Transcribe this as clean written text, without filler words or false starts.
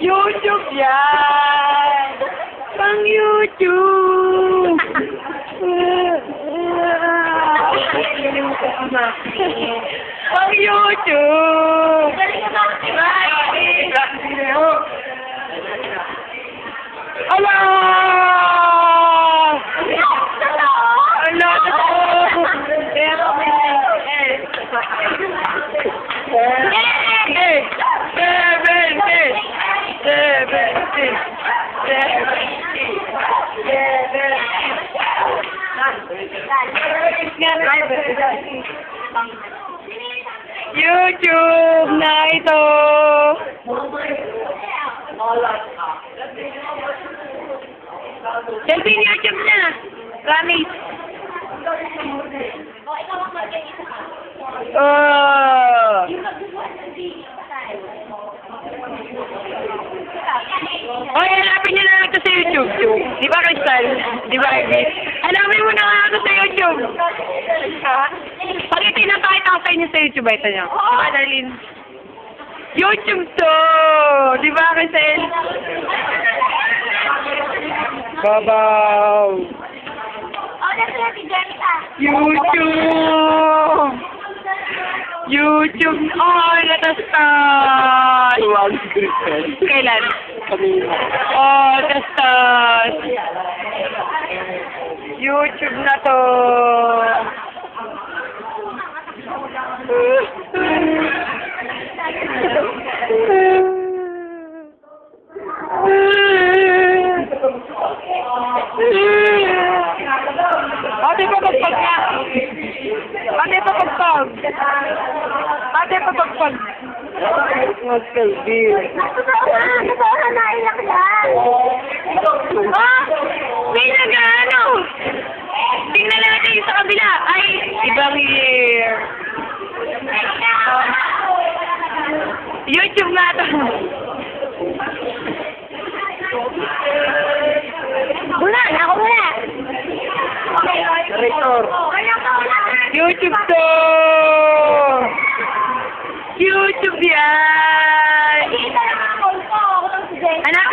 YouTube yan! Pang YouTube! Pang YouTube! Ala! Ala! YouTube na ito. Selfie ni YouTube na. Promise. Oy, hanapin niyo na lang ito sa YouTube. Di ba, Crystal? Di ba, Ivy? Hanapin mo na nga ito sa YouTube. Pag itinapakita ko sa inyo sa YouTube, ito niyo. Oo, Darlene. YouTube to! Di ba, Crystal? Babaw! YouTube! YouTube! Oh, natastas! Kailan? Oh, natastas! YouTube na to! Ate pa pagpag nga! Ate pa pagpag! Ate pa pagpag! Mas kalbi! Nasa naiyak yan! Ah! May nag-ano! Tingnan natin yung sa kabila! Ay! Ibang year! YouTube nga to! Wala! Ako wala! Director! YouTube to! YouTube yan! Kita naman ako. Ako lang si Jen. Hanapin